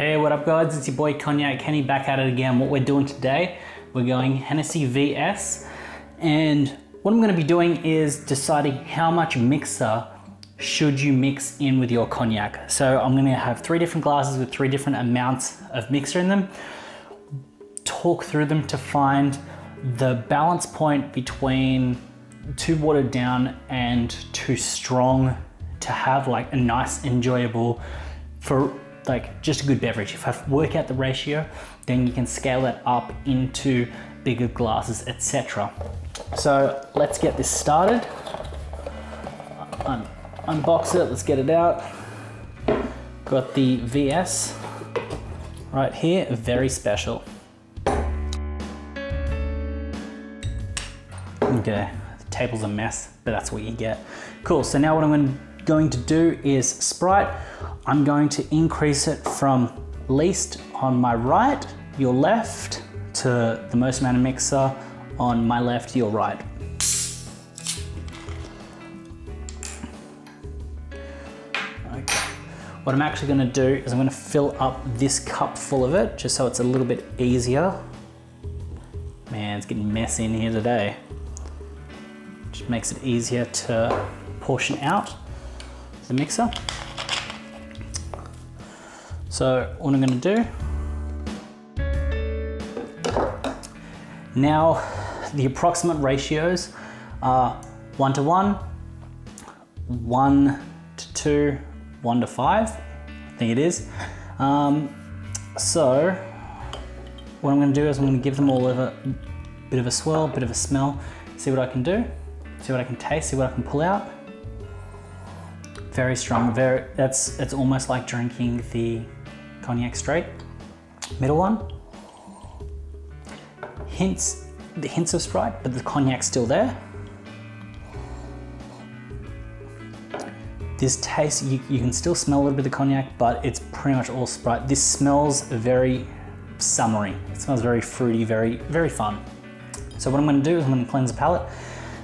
Hey, what up guys? It's your boy Cognac Kenny back at it again. What we're doing today, we're going Hennessy VS, and what I'm going to be doing is deciding how much mixer should you mix in with your cognac. So I'm going to have 3 different glasses with 3 different amounts of mixer in them, talk through them to find the balance point between too watered down and too strong to have like a nice enjoyable for like just a good beverage. If I work out the ratio, then you can scale that up into bigger glasses, etc. So let's get this started. Unbox it, let's get it out. Got the VS right here, very special. Okay, the table's a mess, but that's what you get. Cool, so now what I'm going to do is Sprite. I'm going to increase it from least on my right, your left, to the most amount of mixer on my left, your right. Okay. What I'm actually going to do is I'm going to fill up this cup full of it, just so it's a little bit easier. Man, it's getting messy in here today. Just makes it easier to portion out the mixer. So what I'm going to do, now the approximate ratios are 1 to 1, 1 to 2, 1 to 5, I think it is. So what I'm going to do is I'm going to give them all a bit of a swirl, a bit of a smell, see what I can do, see what I can taste, see what I can pull out. Very strong, it's almost like drinking the cognac straight. Middle one, the hints of Sprite, but the cognac's still there. This taste, you can still smell a little bit of the cognac, but it's pretty much all Sprite. This smells very summery. It smells very fruity, very fun. So what I'm going to do is I'm going to cleanse the palate,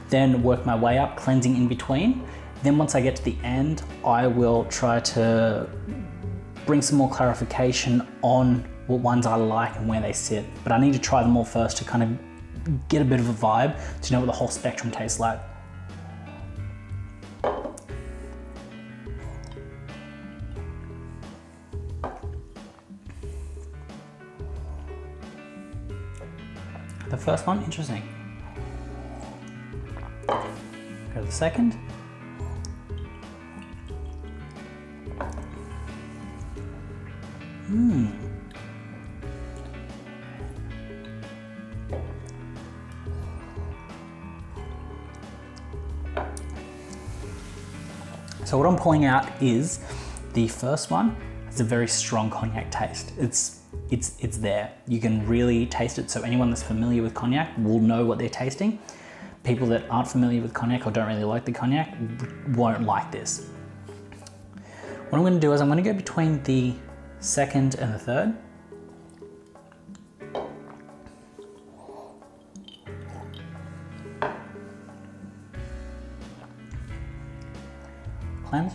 then work my way up, cleansing in between. Then once I get to the end, I will try to bring some more clarification on what ones I like and where they sit. But I need to try them all first to kind of get a bit of a vibe to know what the whole spectrum tastes like. The first one, interesting. Go to the second. So what I'm pulling out is the first one has a very strong cognac taste. It's there. You can really taste it. So anyone that's familiar with cognac will know what they're tasting. People that aren't familiar with cognac or don't really like the cognac won't like this. What I'm going to do is I'm going to go between the second and the third. Cleanse.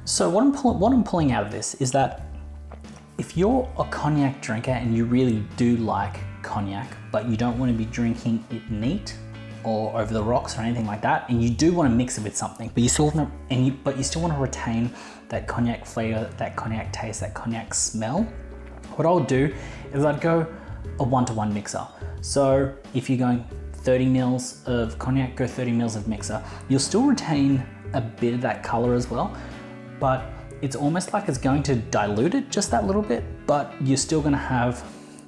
So what I'm pulling out of this is that if you're a cognac drinker and you really do like cognac, but you don't want to be drinking it neat or over the rocks or anything like that, and you do want to mix it with something, but you still want to retain that cognac flavor, that cognac taste, that cognac smell, what I'll do is I'd go a 1-to-1 mixer. So if you're going 30 mils of cognac, go 30 mils of mixer. You'll still retain a bit of that color as well, but it's almost like it's going to dilute it just that little bit, but you're still going to have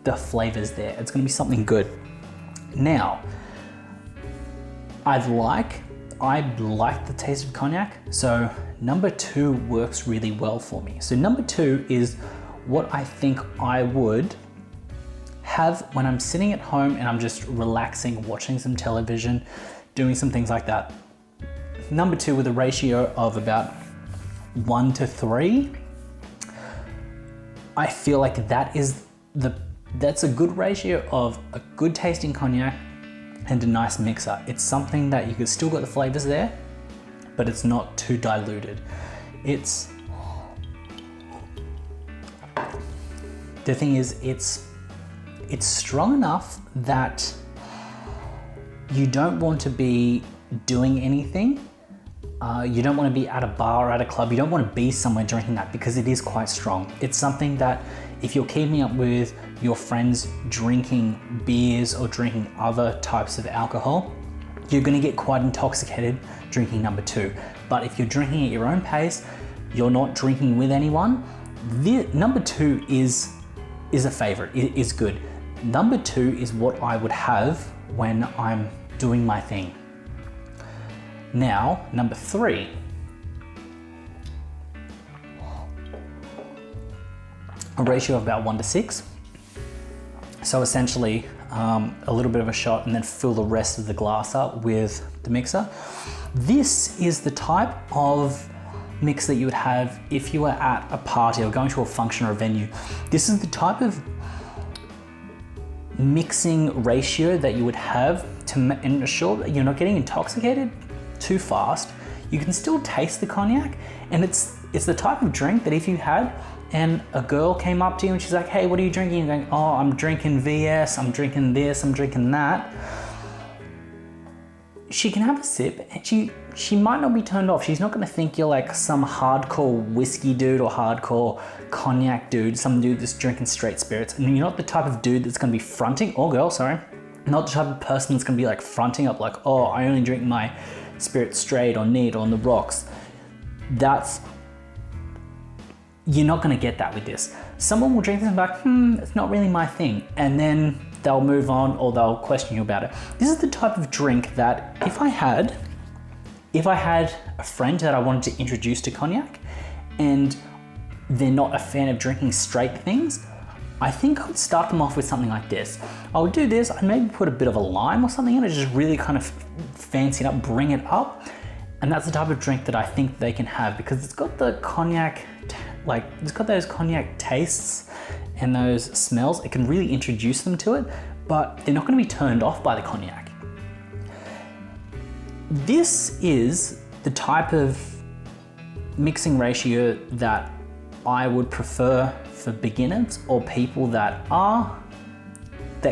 the flavors there. It's going to be something good. Now, I like the taste of cognac, so number 2 works really well for me. So number 2 is what I think I would have when I'm sitting at home and I'm just relaxing, watching some television, doing some things like that. Number 2 with a ratio of about 1 to 3. I feel like that's a good ratio of a good tasting cognac and a nice mixer. It's something that you can still got the flavors there, but it's not too diluted. The thing is, it's strong enough that you don't want to be doing anything. You don't want to be at a bar or at a club. You don't want to be somewhere drinking that because it is quite strong. It's something that if you're keeping up with your friends drinking beers or drinking other types of alcohol, you're going to get quite intoxicated drinking number 2. But if you're drinking at your own pace, you're not drinking with anyone, number 2 is a favorite. It is good. Number 2 is what I would have when I'm doing my thing. Now, number 3. A ratio of about 1:6. So essentially, a little bit of a shot and then fill the rest of the glass up with the mixer. This is the type of mix that you would have if you were at a party or going to a function or a venue. This is the type of mixing ratio that you would have to ensure that you're not getting intoxicated too fast. You can still taste the cognac, and it's the type of drink that if you had and a girl came up to you and she's like, hey, what are you drinking? You're going, oh, I'm drinking VS, I'm drinking this, I'm drinking that. She can have a sip and she might not be turned off. She's not gonna think you're like some hardcore whiskey dude or hardcore cognac dude, some dude that's drinking straight spirits. And you're not the type of dude that's gonna be fronting, or girl, sorry, not the type of person that's gonna be like fronting up like, oh, I only drink my spirit straight or neat or on the rocks. You're not gonna get that with this. Someone will drink this and be like, it's not really my thing. And then they'll move on or they'll question you about it. This is the type of drink that if I had a friend that I wanted to introduce to cognac and they're not a fan of drinking straight things, I think I would start them off with something like this. I would do this, I'd maybe put a bit of a lime or something in it, just really kind of fancy it up, bring it up. And that's the type of drink that I think they can have because it's got the cognac, it's got those cognac tastes and those smells. It can really introduce them to it, but they're not going to be turned off by the cognac. This is the type of mixing ratio that I would prefer for beginners or people that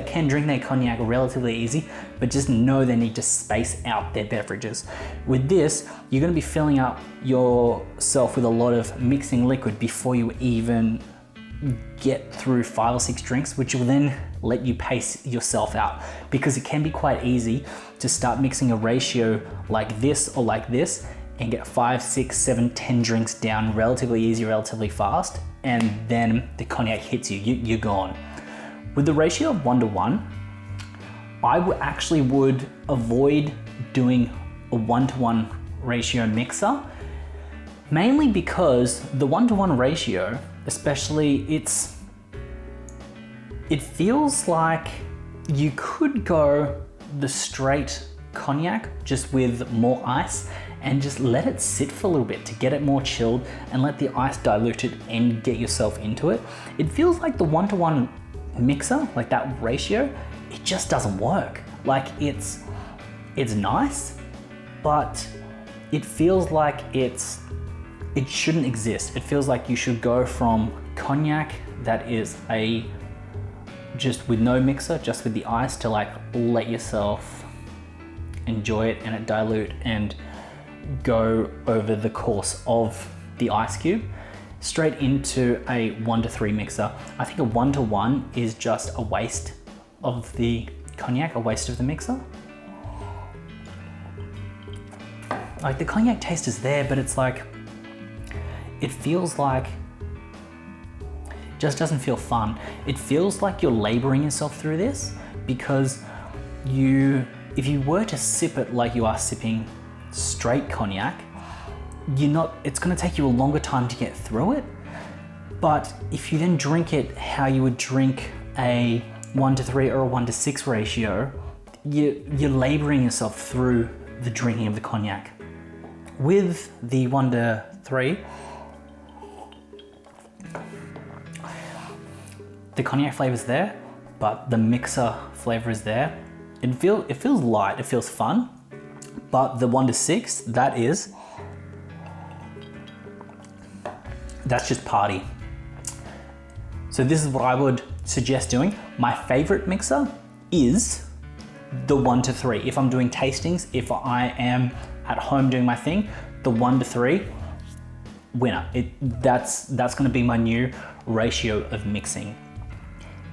can drink their cognac relatively easy, but just know they need to space out their beverages. With this, you're going to be filling up yourself with a lot of mixing liquid before you even get through 5 or 6 drinks, which will then let you pace yourself out, because it can be quite easy to start mixing a ratio like this or like this and get 5, 6, 7, 10 drinks down relatively easy, relatively fast, and then the cognac hits you, you're gone. With the ratio of 1:1, I would avoid doing a 1:1 ratio mixer, mainly because the 1:1 ratio, especially, it feels like you could go the straight cognac just with more ice and just let it sit for a little bit to get it more chilled and let the ice dilute it and get yourself into it. It feels like the 1:1 mixer, like that ratio, it just doesn't work. Like it's nice, but it feels like it shouldn't exist. It feels like you should go from cognac that is just with no mixer, just with the ice, to like let yourself enjoy it and it dilute and go over the course of the ice cube straight into a 1:3 mixer. I think a 1:1 is just a waste of the cognac, a waste of the mixer. Like the cognac taste is there, but it's like, it feels like, just doesn't feel fun. It feels like you're laboring yourself through this, because if you were to sip it like you are sipping straight cognac, it's gonna take you a longer time to get through it. But if you then drink it how you would drink a 1:3 or a 1:6 ratio, you're laboring yourself through the drinking of the cognac. With the 1:3, the cognac flavor is there, but the mixer flavor is there. It feels light, it feels fun, but the 1 to 6, that's just party. So this is what I would suggest doing. My favorite mixer is the 1 to 3. If I'm doing tastings, if I am at home doing my thing, the 1 to 3, winner. That's gonna be my new ratio of mixing.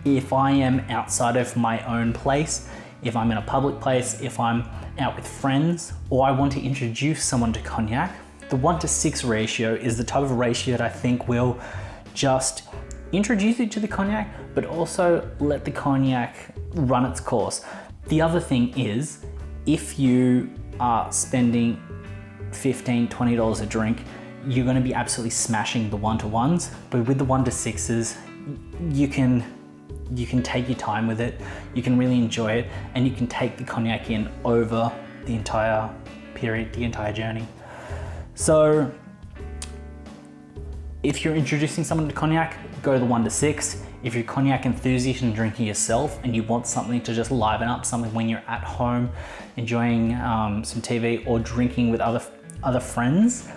If I am outside of my own place, if I'm in a public place, if I'm out with friends, or I want to introduce someone to cognac, the 1 to 6 ratio is the type of ratio that I think will just introduce you to the cognac, but also let the cognac run its course. The other thing is, if you are spending $15, $20 a drink, you're gonna be absolutely smashing the 1 to 1s, but with the 1 to 6s, you can take your time with it, you can really enjoy it, and you can take the cognac in over the entire period, the entire journey. So if you're introducing someone to cognac, go the 1 to 6. If you're a cognac enthusiast and drinking yourself and you want something to just liven up, something when you're at home enjoying some TV or drinking with other friends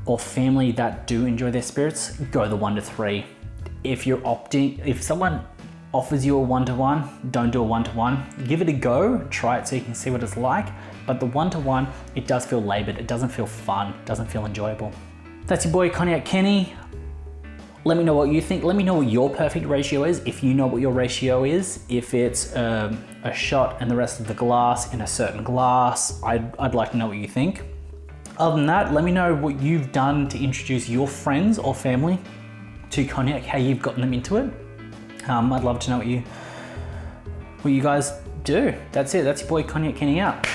or family that do enjoy their spirits, go the 1 to 3. If someone offers you a 1 to 1, don't do a 1 to 1. Give it a go, try it so you can see what it's like. But the 1 to 1, it does feel labored, it doesn't feel fun, it doesn't feel enjoyable. That's your boy Cognac Kenny. Let me know what you think. Let me know what your perfect ratio is. If you know what your ratio is, if it's a shot and the rest of the glass in a certain glass, I'd like to know what you think. Other than that, let me know what you've done to introduce your friends or family to cognac, how you've gotten them into it. I'd love to know what you guys do. That's it. That's your boy Cognac Kenny out.